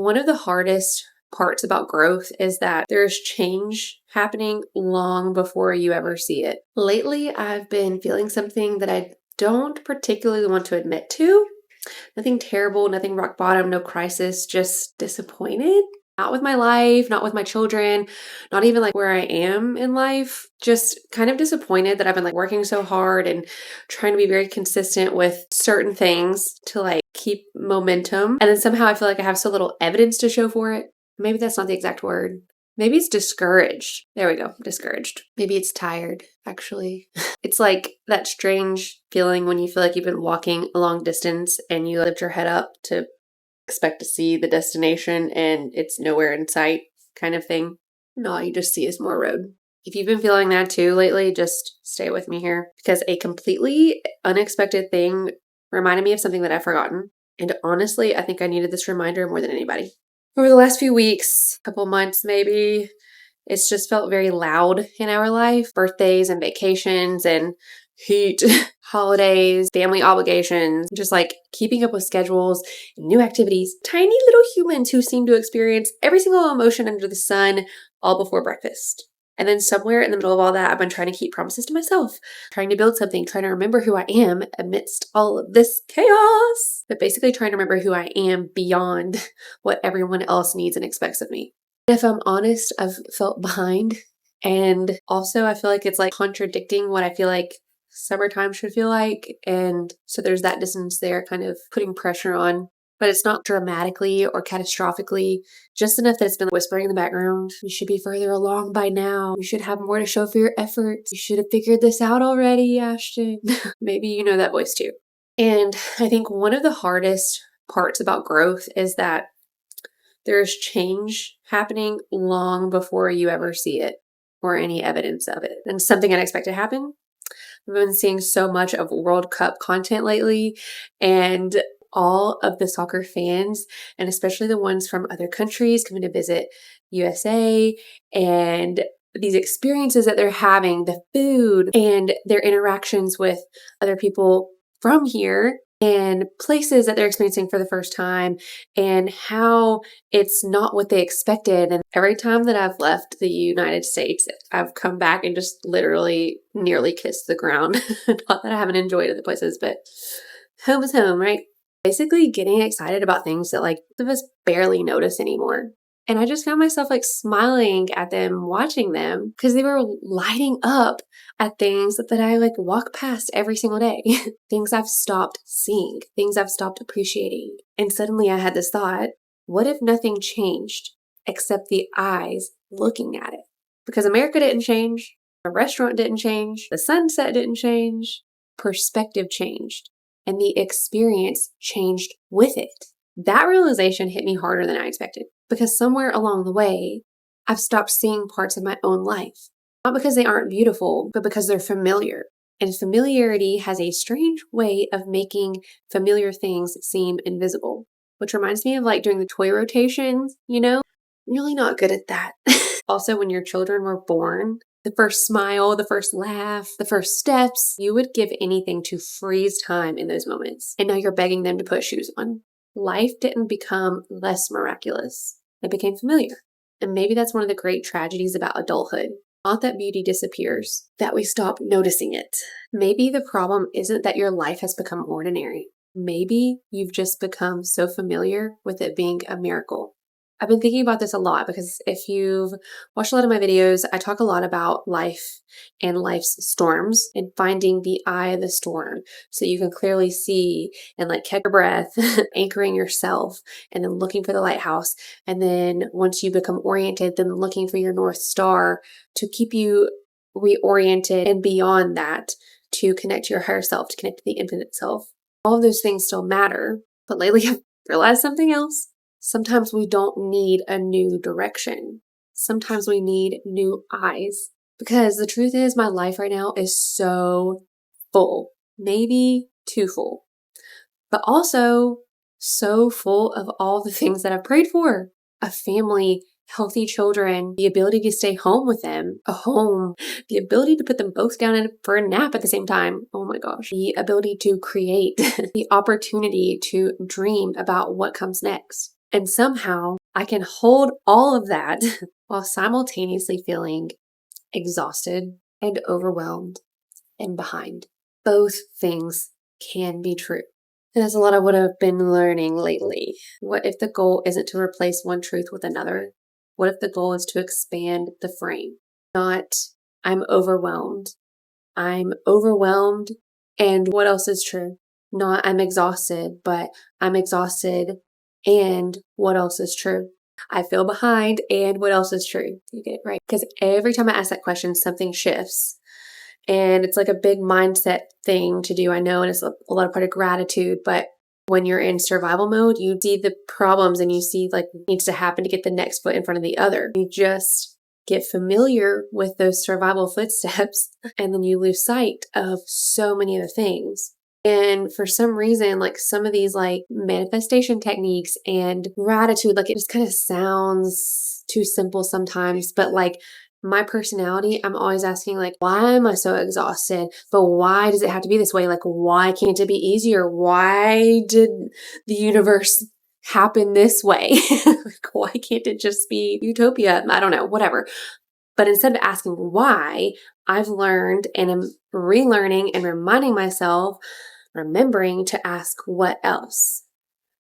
one of the hardest parts about growth is that there's change happening long before you ever see it. Lately, I've been feeling something that I don't particularly want to admit to. Nothing terrible, nothing rock bottom, no crisis, just disappointed. Not with my life, not with my children, not even like where I am in life. Just kind of disappointed that I've been like working so hard and trying to be very consistent with certain things to like keep momentum. And then somehow I feel like I have so little evidence to show for it. Maybe that's not the exact word. Maybe it's discouraged. There we go, discouraged. Maybe it's tired, actually. It's like that strange feeling when you feel like you've been walking a long distance and you lift your head up to expect to see the destination and it's nowhere in sight kind of thing. No, all you just see is more road. If you've been feeling that too lately, just stay with me here because a completely unexpected thing reminded me of something that I've forgotten. And honestly, I think I needed this reminder more than anybody. Over the last few weeks, couple months maybe, it's just felt very loud in our life. Birthdays and vacations and heat, holidays, family obligations, just like keeping up with schedules, new activities, tiny little humans who seem to experience every single emotion under the sun all before breakfast. And then somewhere in the middle of all that, I've been trying to keep promises to myself, trying to build something, trying to remember who I am amidst all of this chaos, but basically trying to remember who I am beyond what everyone else needs and expects of me. If I'm honest, I've felt behind. And also I feel like it's like contradicting what I feel like summertime should feel like. And so there's that distance there kind of putting pressure on. But it's not dramatically or catastrophically, just enough that it's been whispering in the background. You should be further along by now. You should have more to show for your efforts. You should have figured this out already, Ashton. Maybe you know that voice too. And I think one of the hardest parts about growth is that there's change happening long before you ever see it or any evidence of it. And something unexpected happened. I've been seeing so much of World Cup content lately, and all of the soccer fans, and especially the ones from other countries coming to visit USA, and these experiences that they're having, the food and their interactions with other people from here and places that they're experiencing for the first time and how it's not what they expected. And every time that I've left the United States, I've come back and just literally nearly kissed the ground. Not that I haven't enjoyed other places, but home is home, right? Basically getting excited about things that like most of us barely notice anymore. And I just found myself like smiling at them, watching them because they were lighting up at things that I like walk past every single day. Things I've stopped seeing, things I've stopped appreciating. And suddenly I had this thought, what if nothing changed except the eyes looking at it? Because America didn't change, a restaurant didn't change, the sunset didn't change, perspective changed, and the experience changed with it. That realization hit me harder than I expected because somewhere along the way, I've stopped seeing parts of my own life. Not because they aren't beautiful, but because they're familiar. And familiarity has a strange way of making familiar things seem invisible, which reminds me of like doing the toy rotations, you know? I'm really not good at that. Also, when your children were born, the first smile, the first laugh, the first steps, you would give anything to freeze time in those moments. And now you're begging them to put shoes on. Life didn't become less miraculous. It became familiar. And maybe that's one of the great tragedies about adulthood. Not that beauty disappears, that we stop noticing it. Maybe the problem isn't that your life has become ordinary. Maybe you've just become so familiar with it being a miracle. I've been thinking about this a lot because if you've watched a lot of my videos, I talk a lot about life and life's storms and finding the eye of the storm so you can clearly see and like catch your breath, anchoring yourself and then looking for the lighthouse. And then once you become oriented, then looking for your North Star to keep you reoriented and beyond that to connect to your higher self, to connect to the infinite self. All of those things still matter, but lately I've realized something else. Sometimes we don't need a new direction. Sometimes we need new eyes. Because the truth is, my life right now is so full. Maybe too full. But also so full of all the things that I've prayed for. A family, healthy children, the ability to stay home with them, a home, the ability to put them both down for a nap at the same time. Oh my gosh. The ability to create, the opportunity to dream about what comes next. And somehow I can hold all of that while simultaneously feeling exhausted and overwhelmed and behind. Both things can be true. And that's a lot of what I've been learning lately. What if the goal isn't to replace one truth with another? What if the goal is to expand the frame? Not, I'm overwhelmed. I'm overwhelmed. And what else is true? Not, I'm exhausted, but I'm exhausted. And what else is true? I feel behind. And what else is true? You get it right. Because every time I ask that question, something shifts. And it's like a big mindset thing to do, I know, and it's a lot of part of gratitude. But when you're in survival mode, you see the problems and you see like what needs to happen to get the next foot in front of the other. You just get familiar with those survival footsteps and then you lose sight of so many of the things. And for some reason, like some of these like manifestation techniques and gratitude, like it just kind of sounds too simple sometimes, but like my personality, I'm always asking like, why am I so exhausted? But why does it have to be this way? Like, why can't it be easier? Why did the universe happen this way? Like, why can't it just be utopia? I don't know, whatever. But instead of asking why, I've learned and am relearning and reminding myself, remembering to ask what else.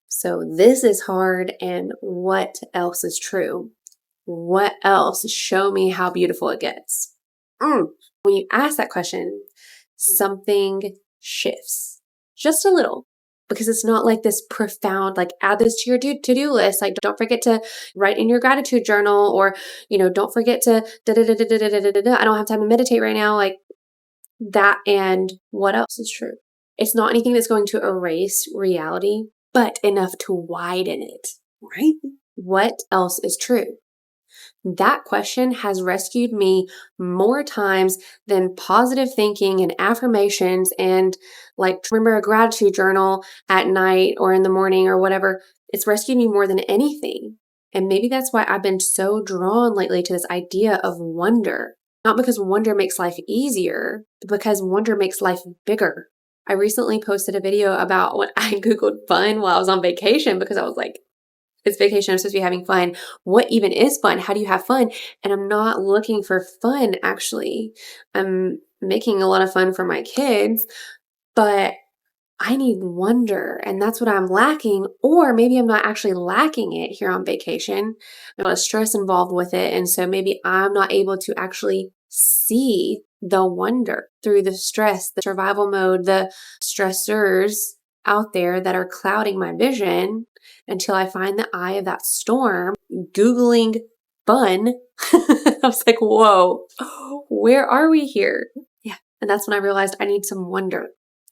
So this is hard and what else is true? What else? Show me how beautiful it gets. When you ask that question, something shifts just a little because it's not like this profound, like add this to your to-do list. Like don't forget to write in your gratitude journal or, don't forget to I don't have time to meditate right now. Like that. And what else is true? It's not anything that's going to erase reality, but enough to widen it, right? What else is true? That question has rescued me more times than positive thinking and affirmations and like remember a gratitude journal at night or in the morning or whatever. It's rescued me more than anything. And maybe that's why I've been so drawn lately to this idea of wonder. Not because wonder makes life easier, but because wonder makes life bigger. I recently posted a video about when I Googled fun while I was on vacation because I was like, it's vacation. I'm supposed to be having fun. What even is fun? How do you have fun? And I'm not looking for fun, actually. I'm making a lot of fun for my kids, but I need wonder. And that's what I'm lacking. Or maybe I'm not actually lacking it here on vacation. There's a lot of stress involved with it. And so maybe I'm not able to actually see the wonder through the stress, the survival mode, the stressors out there that are clouding my vision until I find the eye of that storm. Googling fun, I was like, whoa, where are we here? Yeah. And that's when I realized I need some wonder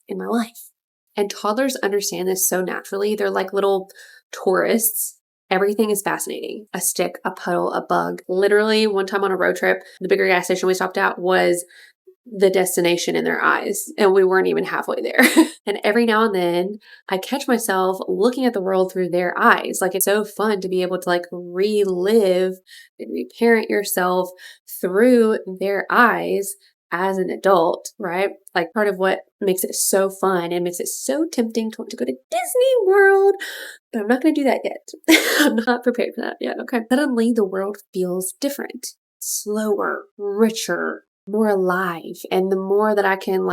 in my life. And toddlers understand this so naturally. They're like little tourists. Everything is fascinating. A stick, a puddle, a bug. Literally, one time on a road trip, the bigger gas station we stopped at was the destination in their eyes, and we weren't even halfway there. And every now and then I catch myself looking at the world through their eyes. Like it's so fun to be able to like relive and reparent yourself through their eyes as an adult, right? Like part of what makes it so fun and makes it so tempting to want to go to Disney World, but I'm not going to do that yet. I'm not prepared for that yet. Okay. Suddenly the world feels different, slower, richer, more alive. And the more that I can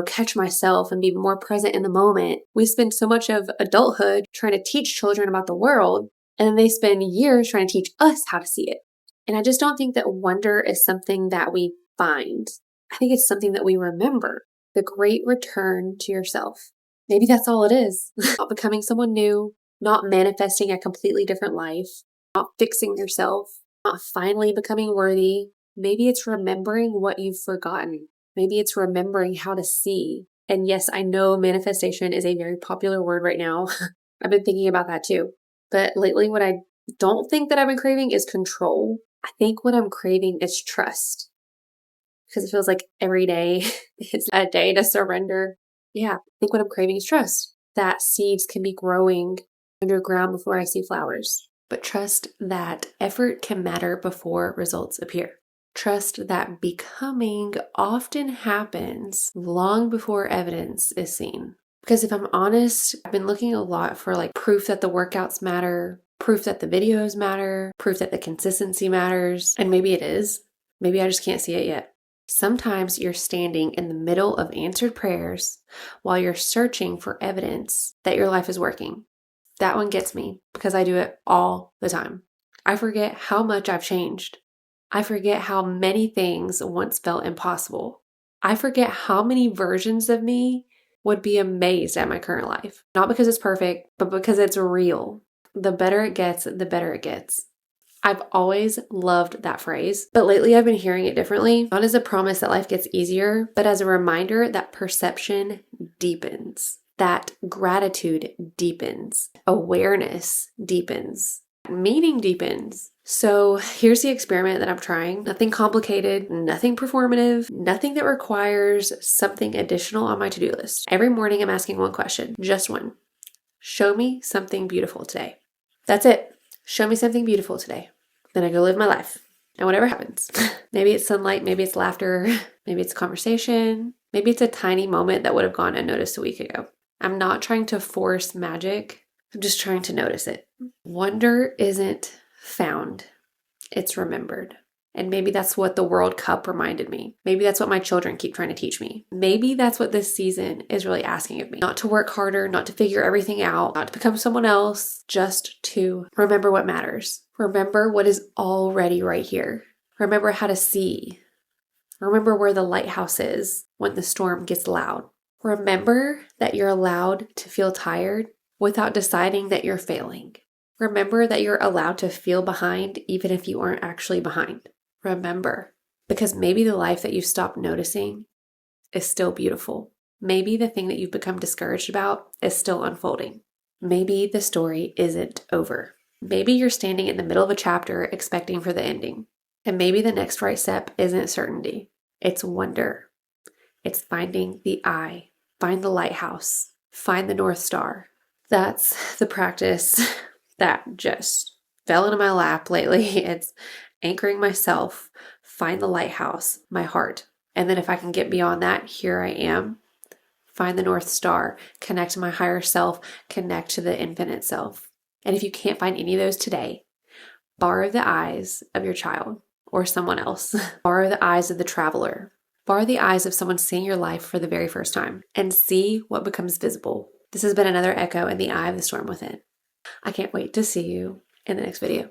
catch myself and be more present in the moment, we spend so much of adulthood trying to teach children about the world, and then they spend years trying to teach us how to see it. And I just don't think that wonder is something that we find. I think it's something that we remember. The great return to yourself. Maybe that's all it is. Not becoming someone new, not manifesting a completely different life, not fixing yourself, not finally becoming worthy. Maybe it's remembering what you've forgotten. Maybe it's remembering how to see. And yes, I know manifestation is a very popular word right now. I've been thinking about that too. But lately, what I don't think that I've been craving is control. I think what I'm craving is trust. Because it feels like every day is a day to surrender. Yeah, I think what I'm craving is trust. That seeds can be growing underground before I see flowers. But trust that effort can matter before results appear. Trust that becoming often happens long before evidence is seen. Because if I'm honest, I've been looking a lot for like proof that the workouts matter, proof that the videos matter, proof that the consistency matters. And maybe it is. Maybe I just can't see it yet. Sometimes you're standing in the middle of answered prayers while you're searching for evidence that your life is working. That one gets me because I do it all the time. I forget how much I've changed. I forget how many things once felt impossible. I forget how many versions of me would be amazed at my current life. Not because it's perfect, but because it's real. The better it gets, the better it gets. I've always loved that phrase, but lately I've been hearing it differently, not as a promise that life gets easier, but as a reminder that perception deepens, that gratitude deepens, awareness deepens, meaning deepens. So here's the experiment that I'm trying. Nothing complicated, nothing performative, nothing that requires something additional on my to-do list. Every morning I'm asking one question, just one. Show me something beautiful today. That's it. Show me something beautiful today. Then I go live my life. And whatever happens, maybe it's sunlight, maybe it's laughter, maybe it's a conversation, maybe it's a tiny moment that would have gone unnoticed a week ago. I'm not trying to force magic. I'm just trying to notice it. Wonder isn't found. It's remembered. And maybe that's what the World Cup reminded me. Maybe that's what my children keep trying to teach me. Maybe that's what this season is really asking of me. Not to work harder, not to figure everything out, not to become someone else, just to remember what matters. Remember what is already right here. Remember how to see. Remember where the lighthouse is when the storm gets loud. Remember that you're allowed to feel tired without deciding that you're failing. Remember that you're allowed to feel behind even if you aren't actually behind. Remember, because maybe the life that you stopped noticing is still beautiful. Maybe the thing that you've become discouraged about is still unfolding. Maybe the story isn't over. Maybe you're standing in the middle of a chapter expecting for the ending. And maybe the next right step isn't certainty. It's wonder. It's finding the eye. Find the lighthouse. Find the North Star. That's the practice that just fell into my lap lately. It's anchoring myself, find the lighthouse, my heart. And then if I can get beyond that, here I am. Find the North Star, connect to my higher self, connect to the infinite self. And if you can't find any of those today, borrow the eyes of your child or someone else. Borrow the eyes of the traveler. Borrow the eyes of someone seeing your life for the very first time and see what becomes visible. This has been another echo in the eye of the storm within. I can't wait to see you in the next video.